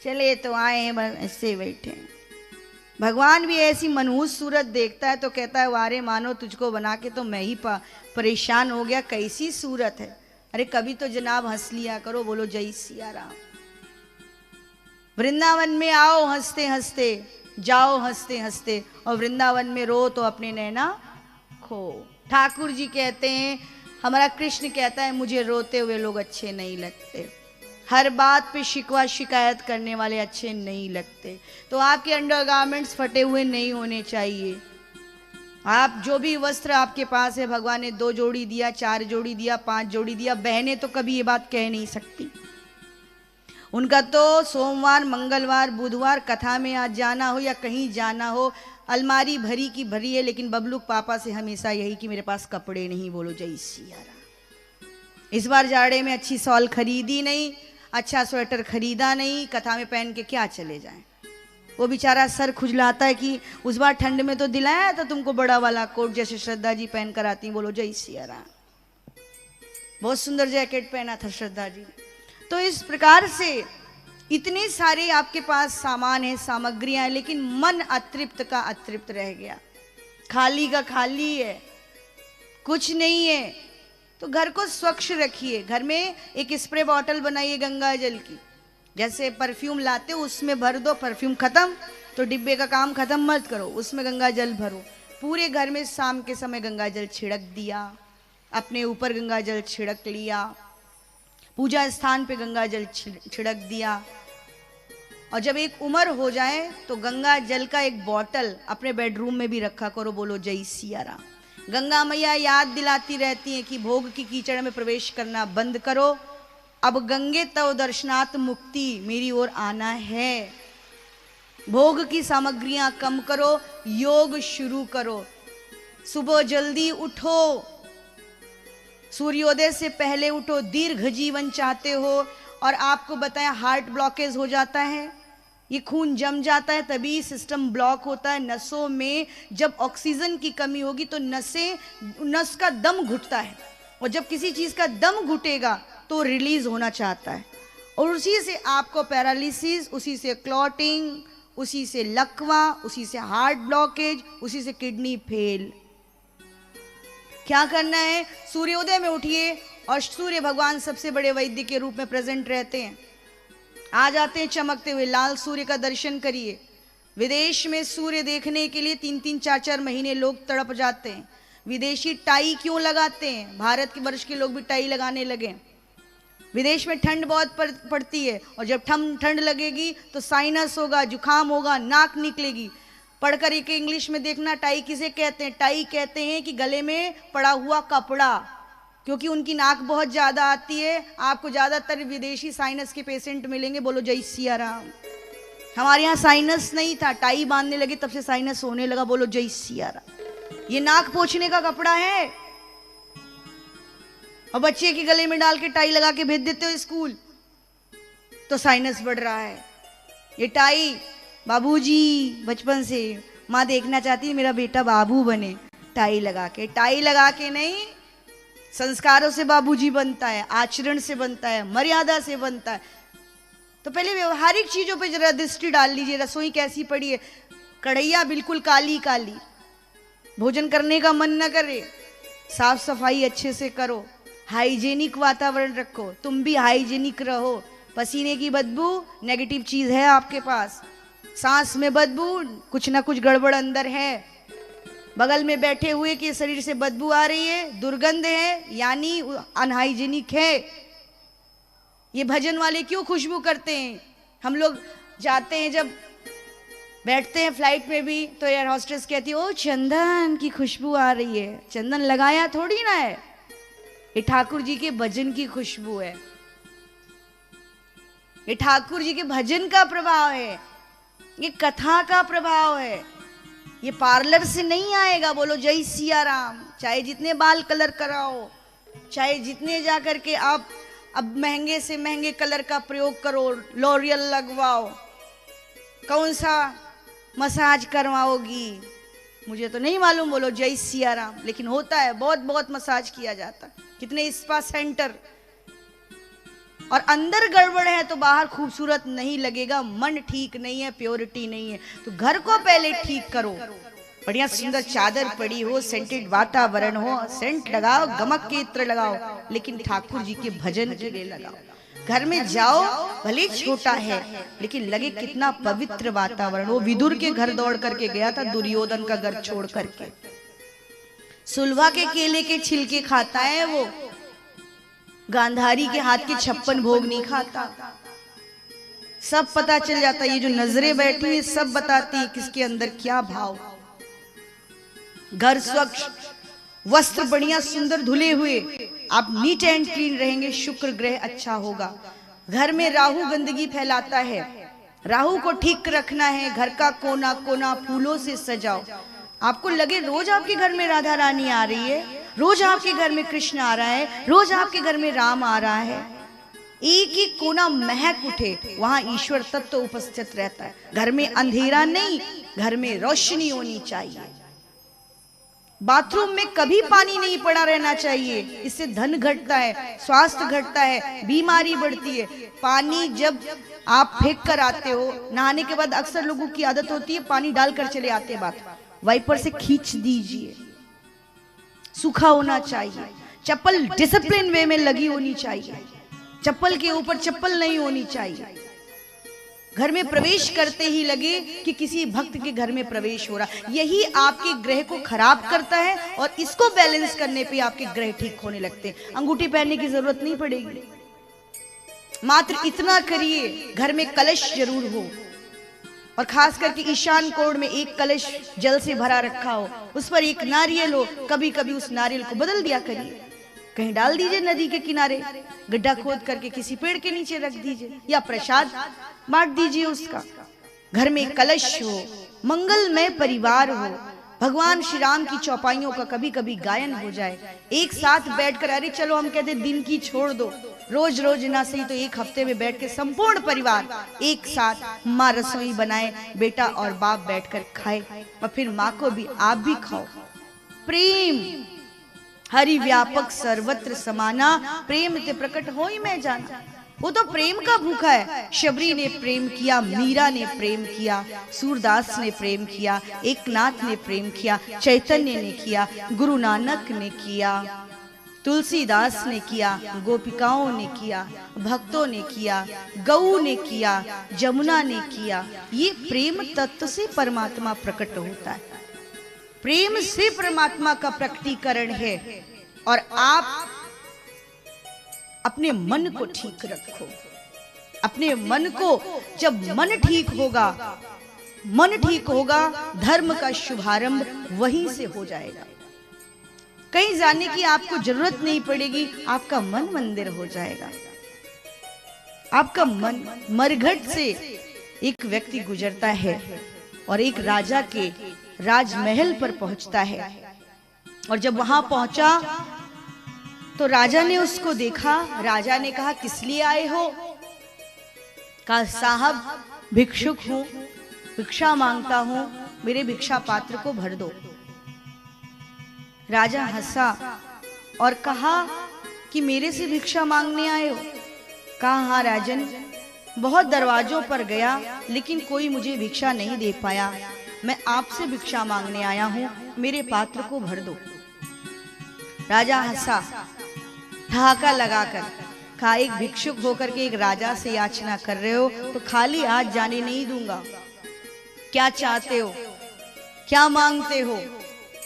चले तो आए हैं, ऐसे बैठे हैं। भगवान भी ऐसी मनहूस सूरत देखता है तो कहता है वारे मानो तुझको बना के तो मैं ही परेशान हो गया, कैसी सूरत है। अरे कभी तो जनाब हंस लिया करो, बोलो जय सिया राम। वृंदावन में आओ हंसते हंसते, जाओ हंसते हंसते, और वृंदावन में रो तो अपने नैना खो। ठाकुर जी कहते हैं, हमारा कृष्ण कहता है मुझे रोते हुए लोग अच्छे नहीं लगते, हर बात पे शिकवा शिकायत करने वाले अच्छे नहीं लगते। तो आपके अंडरगारमेंट्स फटे हुए नहीं होने चाहिए। आप जो भी वस्त्र आपके पास है, भगवान ने 2 जोड़ी दिया, 4 जोड़ी दिया, 5 जोड़ी दिया, बहनें तो कभी ये बात कह नहीं सकती। उनका तो सोमवार मंगलवार बुधवार कथा में आज जाना हो या कहीं जाना हो, अलमारी भरी की भरी है, लेकिन बबलू पापा से हमेशा यही कि मेरे पास कपड़े नहीं, बोलो जय सिया राम। इस बार जाड़े में अच्छी शॉल खरीदी नहीं, अच्छा स्वेटर खरीदा नहीं, कथा में पहन के क्या चले जाएं। वो बेचारा सर खुजलाता है कि उस बार ठंड में तो दिलाया था तुमको बड़ा वाला कोट, जैसे श्रद्धा जी पहन कर आती, बोलो जय सिया राम। बहुत सुंदर जैकेट पहना था श्रद्धा जी। तो इस प्रकार से इतने सारे आपके पास सामान है, सामग्रियां हैं, लेकिन मन अतृप्त का अतृप्त रह गया, खाली का खाली है, कुछ नहीं है। तो घर को स्वच्छ रखिए। घर में एक स्प्रे बॉटल बनाइए गंगा जल की, जैसे परफ्यूम लाते हो उसमें भर दो, परफ्यूम खत्म तो डिब्बे का काम खत्म मत करो, उसमें गंगा जल भरो। पूरे घर में शाम के समय गंगा जल छिड़क दिया, अपने ऊपर गंगा जल छिड़क लिया, पूजा स्थान पे गंगा जल छिड़क दिया। और जब एक उम्र हो जाए तो गंगा जल का एक बॉटल अपने बेडरूम में भी रखा करो, बोलो जय सिया राम। गंगा मैया याद दिलाती रहती हैं कि भोग की कीचड़ में प्रवेश करना बंद करो, अब गंगे तव दर्शनात् मुक्ति मेरी ओर आना है। भोग की सामग्रियां कम करो, योग शुरू करो। सुबह जल्दी उठो, सूर्योदय से पहले उठो। दीर्घ जीवन चाहते हो, और आपको बताया हार्ट ब्लॉकेज हो जाता है, ये खून जम जाता है, तभी सिस्टम ब्लॉक होता है। नसों में जब ऑक्सीजन की कमी होगी तो नस का दम घुटता है, और जब किसी चीज का दम घुटेगा तो रिलीज होना चाहता है, और उसी से आपको पैरालिसिस, उसी से क्लॉटिंग, उसी से लकवा, उसी से हार्ट ब्लॉकेज, उसी से किडनी फेल। क्या करना है? सूर्योदय में उठिए, और सूर्य भगवान सबसे बड़े वैद्य के रूप में प्रेजेंट रहते हैं, आ जाते हैं चमकते हुए। लाल सूर्य का दर्शन करिए। विदेश में सूर्य देखने के लिए 3-3 4-4 महीने लोग तड़प जाते हैं। विदेशी टाई क्यों लगाते हैं? भारत के वर्ष के लोग भी टाई लगाने लगे। विदेश में ठंड बहुत पड़ती है, और जब ठंड लगेगी तो साइनस होगा, जुकाम होगा, नाक निकलेगी। पढ़कर एक इंग्लिश में देखना, टाई किसे कहते हैं? टाई कहते हैं कि गले में पड़ा हुआ कपड़ा, क्योंकि उनकी नाक बहुत ज़्यादा आती है। आपको ज़्यादातर विदेशी साइनस के पेशेंट मिलेंगे, बोलो जय सिया राम। हमारे यहाँ साइनस नहीं था, टाई बांधने लगे तब से साइनस होने लगा, बोलो जय सिया राम। ये नाक पोंछने का कपड़ा है, और बच्चे के गले में डाल के टाई लगा के भेज देते हो स्कूल, तो साइनस बढ़ रहा है। ये टाई बाबूजी बचपन से माँ देखना चाहती है मेरा बेटा बाबू बने, टाई लगा के नहीं, संस्कारों से बाबूजी बनता है, आचरण से बनता है, मर्यादा से बनता है। तो पहले व्यवहारिक चीजों पे जरा दृष्टि डाल लीजिए। रसोई कैसी पड़ी है? कढ़ैया बिल्कुल काली काली, भोजन करने का मन न करे। साफ सफाई अच्छे से करो, हाइजेनिक वातावरण रखो, तुम भी हाइजेनिक रहो। पसीने की बदबू नेगेटिव चीज है आपके पास, सांस में बदबू, कुछ ना कुछ गड़बड़ अंदर है। बगल में बैठे हुए के शरीर से बदबू आ रही है, दुर्गंध है, यानी अनहाइजीनिक है। ये भजन वाले क्यों खुशबू करते हैं? हम लोग जाते हैं, जब बैठते हैं फ्लाइट में भी, तो एयर हॉस्टेस कहती है ओ चंदन की खुशबू आ रही है। चंदन लगाया थोड़ी ना है, ये ठाकुर जी के भजन की खुशबू है, ये ठाकुर जी के भजन का प्रभाव है, ये कथा का प्रभाव है, ये पार्लर से नहीं आएगा, बोलो जय सिया राम। चाहे जितने बाल कलर कराओ, चाहे जितने जा करके आप अब महंगे से महंगे कलर का प्रयोग करो, लॉरियल लगवाओ, कौन सा मसाज करवाओगी मुझे तो नहीं मालूम, बोलो जय सिया राम। लेकिन होता है, बहुत बहुत मसाज किया जाता है। कितने स्पा सेंटर, और अंदर गड़बड़ है तो बाहर खूबसूरत नहीं लगेगा। मन ठीक नहीं है, प्योरिटी नहीं है, तो घर को पहले ठीक करो। बढ़िया सुंदर चादर पड़ी हो, सेंटेड वातावरण हो, सेंट लगाओ, गमक के इत्र लगाओ, लेकिन ठाकुर जी के भजन के लिए लगाओ। घर में जाओ, भले छोटा है लेकिन लगे कितना पवित्र वातावरण। वो विदुर के घर दौड़ करके गया था, दुर्योधन का घर छोड़ करके। सुलभा के केले के छिलके खाता है वो, गांधारी के हाथ के 56 भोग नहीं खाता। सब पता चल जाता है, ये जो नजरें बैठी है सब बताती है किसके अंदर क्या भाव। घर स्वच्छ, वस्त्र बढ़िया सुंदर धुले हुए, आप नीट एंड क्लीन रहेंगे, शुक्र ग्रह अच्छा होगा। घर में राहु गंदगी फैलाता है, राहु को ठीक रखना है। घर का कोना कोना फूलों से सजाओ। आपको लगे रोज आपके घर में राधा रानी आ रही है, रोज आपके घर में कृष्ण आ रहा है, रोज आपके घर में राम आ रहा है, एक ही कोना महक उठे, वहां ईश्वर तत्व उपस्थित रहता है। घर में अंधेरा नहीं, घर में रोशनी होनी चाहिए। बाथरूम में कभी पानी नहीं पड़ा रहना चाहिए, इससे धन घटता है, स्वास्थ्य घटता है, बीमारी बढ़ती है। पानी जब आप फेंक कर आते हो, नहाने के बाद अक्सर लोगों की आदत होती है पानी डालकर चले आते हैं, बात वाइपर से खींच दीजिए, सूखा होना चाहिए। चप्पल डिसिप्लिन वे में लगी होनी चाहिए, चप्पल के ऊपर चप्पल नहीं होनी चाहिए। घर में प्रवेश करते ही लगे कि किसी भक्त के घर में प्रवेश हो रहा। यही आपके ग्रह को खराब करता है और इसको बैलेंस करने पे आपके ग्रह ठीक होने लगते हैं। अंगूठी पहनने की जरूरत नहीं पड़ेगी, मात्र इतना करिए घर में कलश जरूर हो, और खास करके ईशान कोण में एक कलश जल से भरा रखा हो, उस पर एक नारियल हो। कभी कभी उस नारियल को बदल दिया करिए, कहीं डाल दीजिए नदी के किनारे, गड्ढा खोद करके किसी पेड़ के नीचे रख दीजिए, या प्रसाद बांट दीजिए उसका। घर में कलश हो, मंगलमय परिवार हो, भगवान श्री राम की चौपाइयों का कभी कभी गायन हो जाए, एक साथ बैठकर, अरे चलो हम कहते दिन की छोड़ दो, रोज रोज ना सही तो एक हफ्ते में बैठ के संपूर्ण परिवार एक साथ माँ रसोई बनाए, बेटा और बाप बैठकर खाए, और फिर माँ को भी आप भी खाओ। प्रेम हरि व्यापक सर्वत्र समाना, प्रेम ते प्रकट हो ही मैं जाना। वो तो प्रेम का भूखा है। शबरी ने प्रेम किया, मीरा ने प्रेम किया, सूरदास ने प्रेम किया, एकनाथ ने प्रेम किया, चैतन्य ने किया, गुरु नानक ने किया, तुलसीदास ने किया, गोपिकाओं ने किया, भक्तों ने किया, गऊ ने किया, जमुना ने किया। ये प्रेम तत्व से परमात्मा प्रकट होता है, प्रेम से परमात्मा का प्रकटीकरण है। और आप अपने मन को ठीक रखो, अपने मन को, जब मन ठीक होगा, मन ठीक होगा, धर्म का शुभारंभ वहीं से हो जाएगा। कहीं जाने की आपको जरूरत नहीं पड़ेगी, आपका मन मंदिर हो जाएगा। आपका मन, मरघट से एक व्यक्ति गुजरता है और एक राजा के राजमहल पर पहुंचता है, और जब वहां पहुंचा तो राजा ने उसको देखा। राजा ने कहा किस लिए आए हो? कहा साहब भिक्षुक हूं, भिक्षा मांगता हूं, मेरे भिक्षा पात्र को भर दो। राजा हंसा और कहा कि मेरे से भिक्षा मांगने आए हो? कहा हाँ राजन, बहुत दरवाजों पर गया लेकिन कोई मुझे भिक्षा नहीं दे पाया, मैं आपसे भिक्षा मांगने आया हूं, मेरे पात्र को भर दो। राजा हंसा, ठहाका लगाकर कहा एक भिक्षुक होकर के एक राजा से याचना कर रहे हो तो खाली हाथ जाने नहीं दूंगा। क्या चाहते हो, क्या मांगते हो,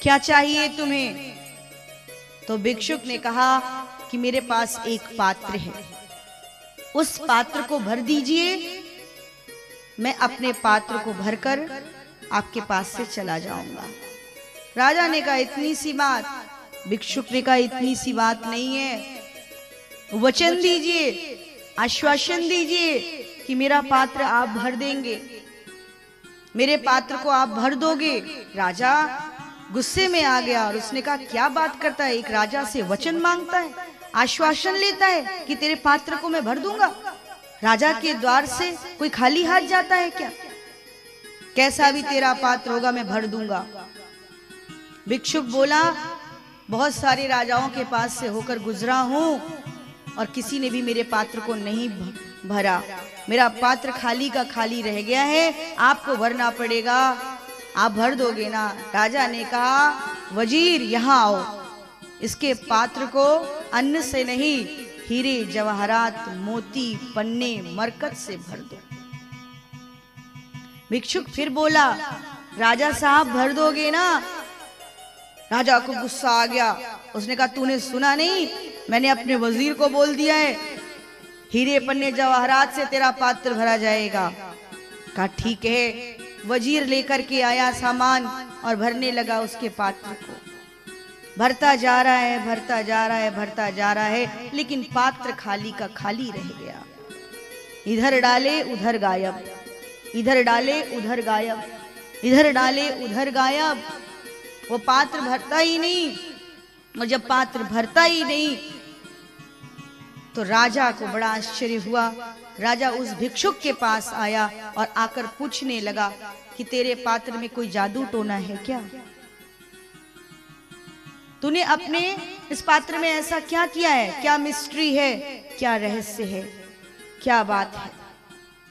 क्या चाहिए तुम्हें? तो भिक्षुक ने कहा कि मेरे पास एक पात्र है, उस पात्र को भर दीजिए, मैं अपने पात्र को भरकर आपके पास से चला जाऊंगा। राजा ने कहा इतनी सी बात? भिक्षुक ने कहा इतनी सी बात नहीं है, वचन दीजिए, आश्वासन दीजिए कि मेरा पात्र आप भर देंगे, मेरे पात्र को आप भर दोगे। राजा गुस्से में आ गया और उसने कहा क्या बात करता है, एक राजा से वचन मांगता है, आश्वासन लेता है कि तेरे पात्र को मैं भर दूंगा। राजा के द्वार से कोई खाली हाथ जाता है क्या? कैसा भी तेरा पात्र होगा मैं भर दूंगा। भिक्षुक बोला बहुत सारे राजाओं के पास से होकर गुजरा हूं, और किसी ने भी मेरे पात्र को नहीं भरा। मेरा पात्र खाली का खाली रह गया है, आपको भरना पड़ेगा। आप भर दोगे ना? राजा ने कहा, वजीर यहाँ आओ, इसके पात्र को अन्न से नहीं, हीरे जवाहरात मोती पन्ने मरकत से भर दो। भिक्षुक फिर बोला, राजा साहब भर दोगे ना? राजा को गुस्सा आ गया। उसने कहा, तूने सुना नहीं? मैंने अपने वजीर को बोल दिया है, हीरे पन्ने जवाहरात से तेरा पात्र भरा जाएगा। कहा ठीक है। वजीर लेकर के आया सामान और भरने लगा उसके पात्र को। भरता जा रहा है, भरता जा रहा है, भरता जा रहा है, लेकिन पात्र खाली का खाली रह गया। इधर डाले उधर गायब, इधर डाले उधर गायब, इधर डाले उधर गायब। वो पात्र भरता ही नहीं। और जब पात्र भरता ही नहीं तो राजा को बड़ा आश्चर्य हुआ। राजा उस भिक्षुक के पास आया और आकर पूछने लगा कि तेरे पात्र में कोई जादू टोना है क्या? तूने अपने इस पात्र में ऐसा क्या किया है? क्या मिस्ट्री है? क्या रहस्य है? क्या बात है?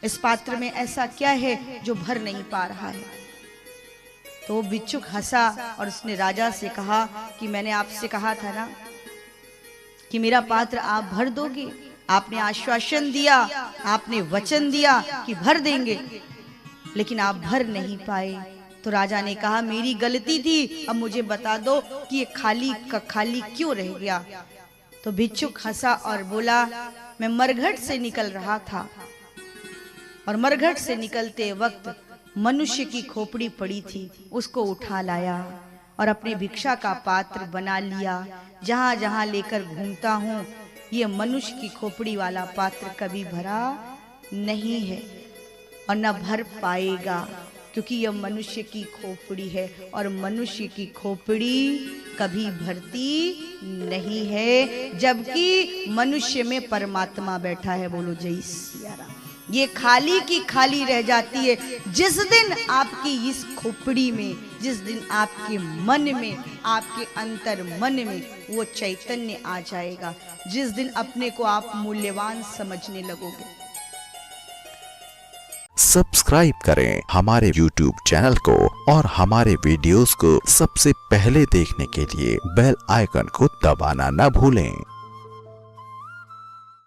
इस पात्र में ऐसा क्या है जो भर नहीं पा रहा है? तो वो भिक्षुक हंसा और उसने राजा से कहा कि मैंने आपसे कहा था ना कि मेरा पात्र आप भर दोगे। आपने आश्वासन दिया, आपने वचन दिया कि भर देंगे, लेकिन आप भर नहीं पाए। तो राजा ने कहा, मेरी गलती थी, अब मुझे बता दो कि ये खाली का खाली क्यों रह गया। तो भिक्षुक हंसा और बोला, मैं मरघट से निकल रहा था और मरघट से निकलते वक्त मनुष्य की खोपड़ी पड़ी थी, उसको उठा लाया और अपने भिक्षा का पात्र बना लिया। जहां जहां लेकर घूमता हूं, ये मनुष्य की खोपड़ी वाला पात्र कभी भरा नहीं है और न भर पाएगा, क्योंकि यह मनुष्य की खोपड़ी है और मनुष्य की खोपड़ी कभी भरती नहीं है, जबकि मनुष्य में परमात्मा बैठा है। बोलो जय सिया राम। ये खाली की खाली रह जाती है जिस दिन आपकी इस खोपड़ी में, जिस दिन आपके मन में, आपके अंतर मन में वो चैतन्य आ जाएगा, जिस दिन अपने को आप मूल्यवान समझने लगोगे। सब्सक्राइब करें हमारे YouTube चैनल को और हमारे वीडियोस को सबसे पहले देखने के लिए बेल आइकन को दबाना न भूलें।